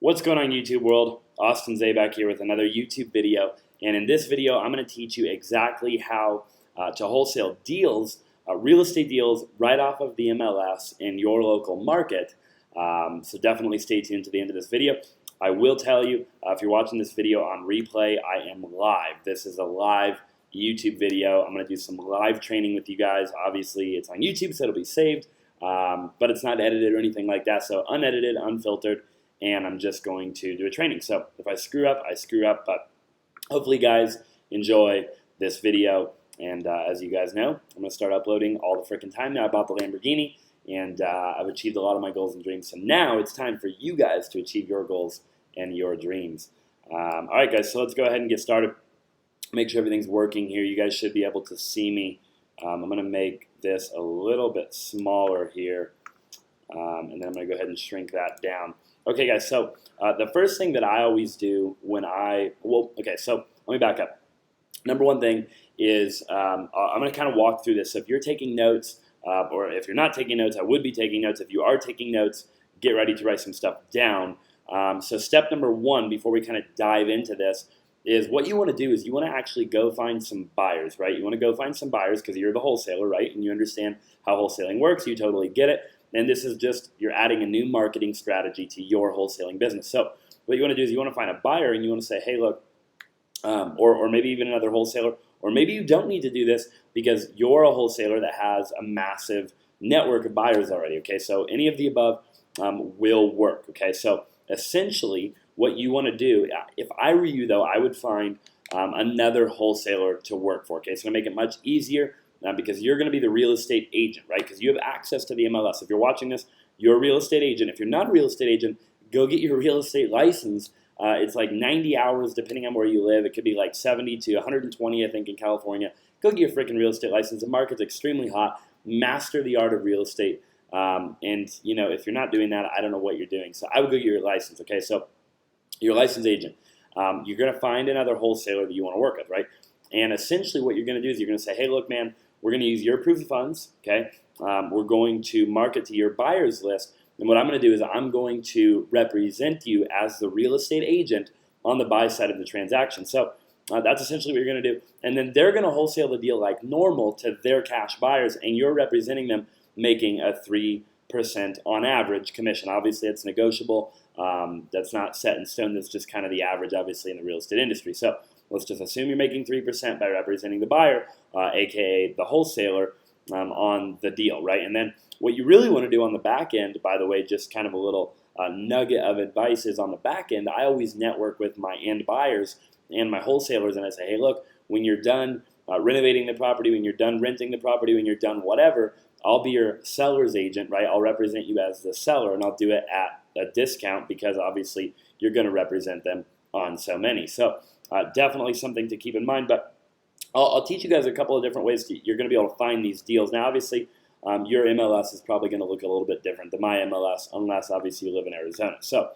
What's going on, YouTube world? Austin Zaback here with another YouTube video, and in this video I'm going to teach you exactly how to wholesale deals, real estate deals right off of the MLS in your local market. So definitely stay tuned to the end of this video. I will tell you, if you're watching this video on replay, I am live. This is a live YouTube video. I'm going to do some live training with you guys. Obviously it's on YouTube, so it'll be saved, but it's not edited or anything like that, so unedited, unfiltered. And I'm just going to do a training. So if I screw up, I screw up, but hopefully guys enjoy this video. And as you guys know, I'm going to start uploading all the freaking time. Now I bought the Lamborghini, and I've achieved a lot of my goals and dreams. So now it's time for you guys to achieve your goals and your dreams. All right, guys, so let's go ahead and get started. Make sure everything's working here. You guys should be able to see me. I'm going to make this a little bit smaller here, and then I'm going to go ahead and shrink that down. Okay, guys, so the first thing that I always do when so let me back up. Number one thing is I'm going to kind of walk through this. So if you're taking notes, or if you're not taking notes, I would be taking notes. If you are taking notes, get ready to write some stuff down. So step number one, before we kind of dive into this, is what you want to do is you want to actually go find some buyers, right? You want to go find some buyers because you're the wholesaler, right? And you understand how wholesaling works. You totally get it. And this is just, you're adding a new marketing strategy to your wholesaling business. So what you want to do is you want to find a buyer and you want to say, hey, look, or maybe even another wholesaler, or maybe you don't need to do this because you're a wholesaler that has a massive network of buyers already, okay? So any of the above will work, okay? So essentially what you want to do, if I were you though, I would find another wholesaler to work for, okay? It's going to make it much easier. Because you're going to be the real estate agent, right? Because you have access to the MLS. If you're watching this, you're a real estate agent. If you're not a real estate agent, go get your real estate license. It's like 90 hours depending on where you live. It could be like 70 to 120, I think, in California. Go get your freaking real estate license. The market's extremely hot. Master the art of real estate. And, you know, if you're not doing that, I don't know what you're doing. So I would go get your license, okay? So your licensed agent. You're going to find another wholesaler that you want to work with, right? And essentially what you're going to do is you're going to say, hey, look, man, we're going to use your proof of funds, okay? We're going to market to your buyers list. And what I'm going to do is I'm going to represent you as the real estate agent on the buy side of the transaction. So that's essentially what you're going to do. And then they're going to wholesale the deal like normal to their cash buyers, and you're representing them making a 3% on average commission. Obviously, it's negotiable. That's not set in stone. That's just kind of the average, obviously, in the real estate industry. So let's just assume you're making 3% by representing the buyer, aka the wholesaler, on the deal, right? And then what you really want to do on the back end, by the way, just kind of a little nugget of advice is on the back end, I always network with my end buyers and my wholesalers, and I say, hey, look, when you're done renovating the property, when you're done renting the property, when you're done whatever, I'll be your seller's agent, right? I'll represent you as the seller, and I'll do it at a discount because obviously you're going to represent them on so many. So definitely something to keep in mind, but I'll teach you guys a couple of different ways you're going to be able to find these deals. Now, obviously, your MLS is probably going to look a little bit different than my MLS, unless obviously you live in Arizona. So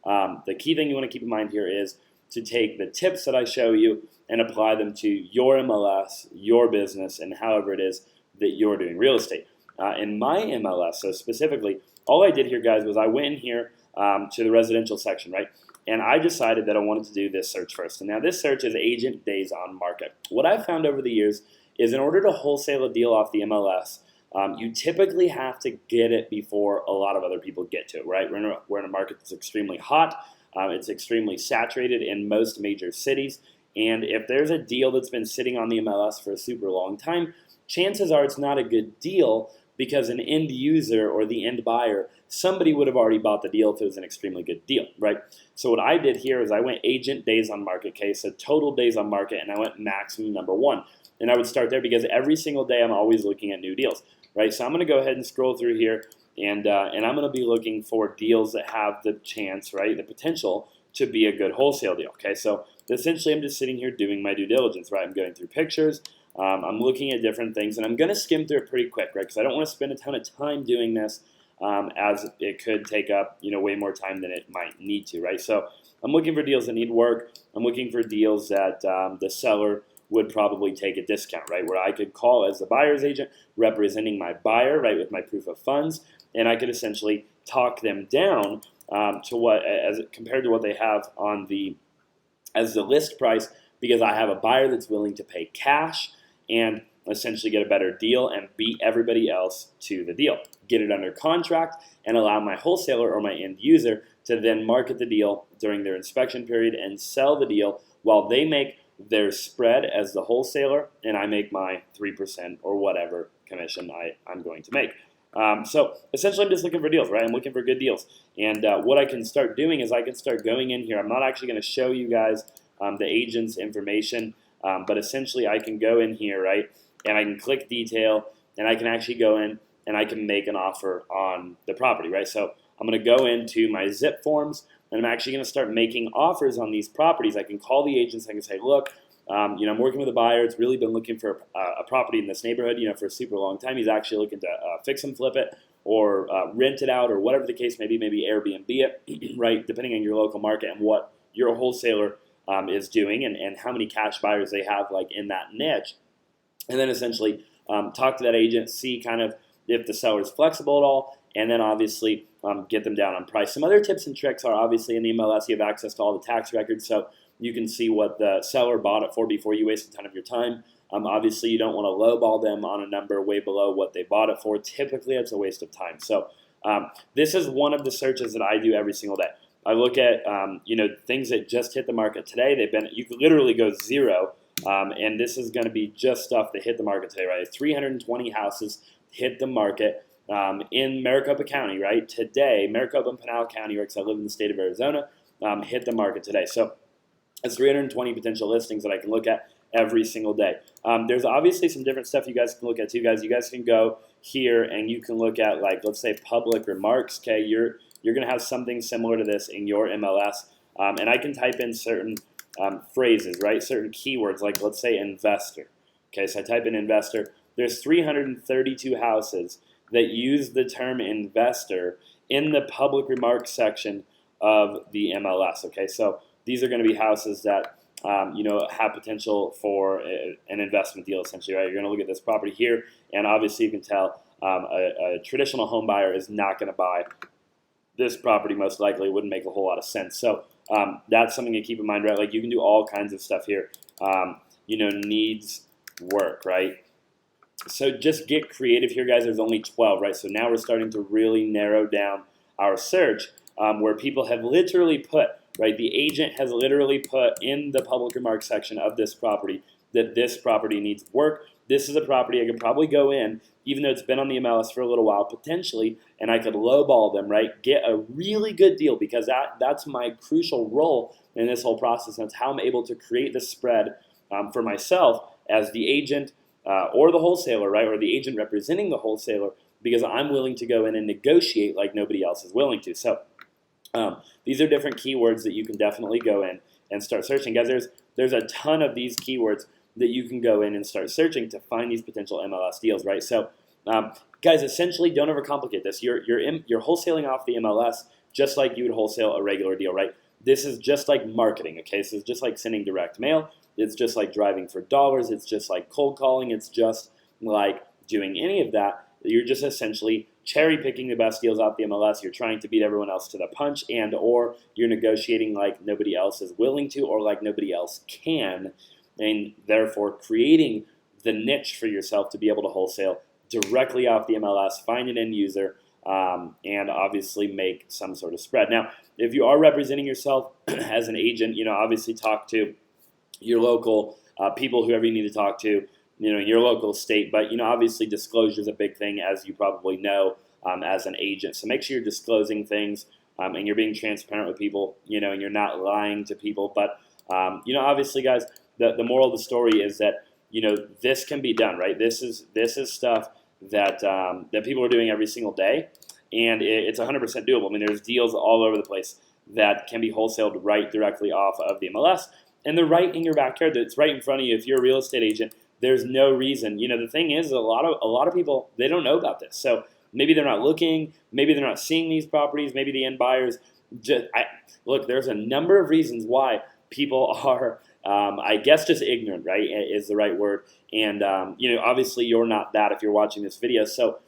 the key thing you want to keep in mind here is to take the tips that I show you and apply them to your MLS, your business, and however it is that you're doing real estate. In my MLS, so specifically, all I did here, guys, was I went in here to the residential section, right? And I decided that I wanted to do this search first. And now this search is agent days on market. What I've found over the years is in order to wholesale a deal off the MLS, you typically have to get it before a lot of other people get to it, right? We're in a market that's extremely hot. It's extremely saturated in most major cities. And if there's a deal that's been sitting on the MLS for a super long time, chances are it's not a good deal because an end user or the end buyer, somebody would have already bought the deal if it was an extremely good deal, right? So what I did here is I went agent days on market, okay, so total days on market, and I went maximum number one. And I would start there because every single day I'm always looking at new deals, right? So I'm going to go ahead and scroll through here, and I'm going to be looking for deals that have the chance, right, the potential to be a good wholesale deal, okay? So essentially I'm just sitting here doing my due diligence, right? I'm going through pictures. I'm looking at different things, and I'm going to skim through it pretty quick, right? Because I don't want to spend a ton of time doing this, as it could take up, way more time than it might need to, right? So I'm looking for deals that need work. I'm looking for deals that the seller would probably take a discount, right? Where I could call as the buyer's agent, representing my buyer, right, with my proof of funds, and I could essentially talk them down to what as compared to what they have on as the list price, because I have a buyer that's willing to pay cash and essentially get a better deal and beat everybody else to the deal, get it under contract, and allow my wholesaler or my end user to then market the deal during their inspection period and sell the deal while they make their spread as the wholesaler and I make my 3% or whatever commission I'm going to make. So essentially I'm just looking for deals, right? I'm looking for good deals. And what I can start doing is I can start going in here. I'm not actually going to show you guys the agent's information, but essentially I can go in here, right? And I can click detail and I can actually go in and I can make an offer on the property, right? So I'm going to go into my zip forms and I'm actually going to start making offers on these properties. I can call the agents. I can say, look, I'm working with a buyer. It's really been looking for a property in this neighborhood, for a super long time. He's actually looking to fix and flip it or rent it out or whatever the case may be, maybe Airbnb it, right, depending on your local market and what your wholesaler is doing and how many cash buyers they have like in that niche. And then essentially talk to that agent, see kind of if the seller is flexible at all, and then obviously get them down on price. Some other tips and tricks are obviously in the MLS, you have access to all the tax records, so you can see what the seller bought it for before you waste a ton of your time. Obviously, you don't want to lowball them on a number way below what they bought it for. Typically, it's a waste of time. So this is one of the searches that I do every single day. I look at things that just hit the market today. You could literally go zero, and this is going to be just stuff that hit the market today, right? 320 houses hit the market in Maricopa County, right? Today, Maricopa and Pinal County, because I live in the state of Arizona, hit the market today. So it's 320 potential listings that I can look at every single day. There's obviously some different stuff you guys can look at too, guys. You guys can go here and you can look at, like, let's say public remarks. Okay, you're going to have something similar to this in your MLS, and I can type in certain phrases, right? Certain keywords, like let's say investor. Okay, so I type in investor. There's 332 houses that use the term investor in the public remarks section of the MLS. Okay, so these are going to be houses that have potential for an investment deal, essentially, right? You're going to look at this property here, and obviously you can tell a traditional home buyer is not going to buy this property. Most likely, it wouldn't make a whole lot of sense. So that's something to keep in mind, right? Like you can do all kinds of stuff here. Needs work, right? So just get creative here, guys. There's only 12, right? So now we're starting to really narrow down our search, where people have literally put, right? The agent has literally put in the public remarks section of this property that this property needs work. This is a property I could probably go in, even though it's been on the MLS for a little while, potentially, and I could lowball them, right? Get a really good deal, because that's my crucial role in this whole process. That's how I'm able to create the spread for myself as the agent or the wholesaler, right? Or the agent representing the wholesaler, because I'm willing to go in and negotiate like nobody else is willing to. So these are different keywords that you can definitely go in and start searching. Guys, there's a ton of these keywords that you can go in and start searching to find these potential MLS deals, right? So guys, essentially, don't overcomplicate this. You're wholesaling off the MLS just like you would wholesale a regular deal, right? This is just like marketing, okay? So it's just like sending direct mail. It's just like driving for dollars. It's just like cold calling. It's just like doing any of that. You're just essentially cherry picking the best deals off the MLS. You're trying to beat everyone else to the punch, and or you're negotiating like nobody else is willing to, or like nobody else can, and therefore creating the niche for yourself to be able to wholesale directly off the MLS, find an end user, and obviously make some sort of spread. Now, if you are representing yourself as an agent, obviously talk to your local people, whoever you need to talk to, your local state. But, obviously disclosure is a big thing, as you probably know, as an agent. So make sure you're disclosing things and you're being transparent with people, and you're not lying to people. But, obviously, guys, the moral of the story is that, this can be done, right? This is stuff that that people are doing every single day, and it's 100% doable. I mean, there's deals all over the place that can be wholesaled right directly off of the MLS, and they're right in your backyard. It's right in front of you. If you're a real estate agent, there's no reason. The thing is, a lot of people, they don't know about this. So maybe they're not looking. Maybe they're not seeing these properties. Maybe the end buyers look. There's a number of reasons why people are, I guess, just ignorant, right, is the right word. And, obviously you're not that if you're watching this video. So,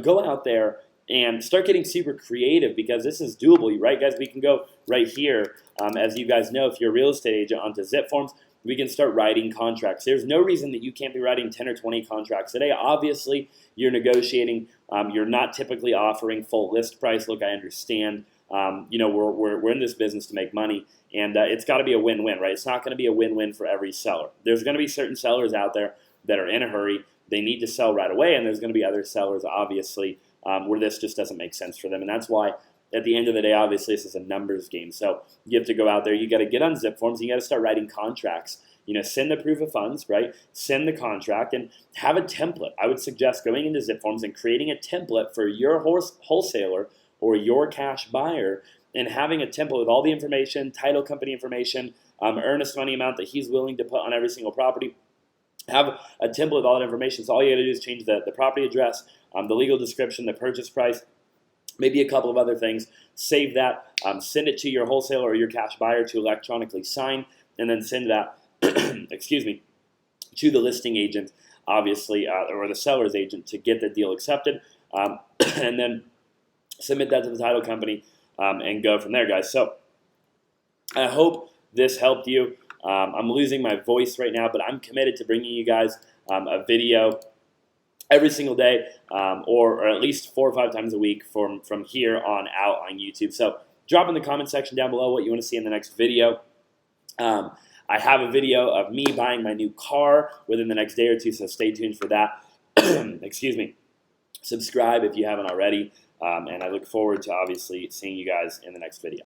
go out there and start getting super creative, because this is doable, right, guys? We can go right here, as you guys know, if you're a real estate agent, onto zip forms. We can start writing contracts. There's no reason that you can't be writing 10 or 20 contracts a day. Obviously, you're negotiating. You're not typically offering full list price. Look, I understand. We're in this business to make money, and it's got to be a win-win, right? It's not going to be a win-win for every seller. There's going to be certain sellers out there that are in a hurry. They need to sell right away, and there's going to be other sellers, obviously, where this just doesn't make sense for them. And that's why, at the end of the day, obviously, this is a numbers game. So you have to go out there. You got to get on zip forms, and you got to start writing contracts. Send the proof of funds, right? Send the contract, and have a template. I would suggest going into zip forms and creating a template for your wholesaler or your cash buyer, and having a template with all the information, title company information, earnest money amount that he's willing to put on every single property. Have a template with all that information. So all you got to do is change the property address, the legal description, the purchase price, maybe a couple of other things. Save that, send it to your wholesaler or your cash buyer to electronically sign, and then send that, excuse me, to the listing agent, obviously, or the seller's agent, to get the deal accepted, and then submit that to the title company, and go from there, guys. So I hope this helped you. I'm losing my voice right now, but I'm committed to bringing you guys a video every single day, or at least 4 or 5 times a week from here on out on YouTube. So drop in the comment section down below what you want to see in the next video. I have a video of me buying my new car within the next day or two, so stay tuned for that. Excuse me. Subscribe if you haven't already, and I look forward to obviously seeing you guys in the next video.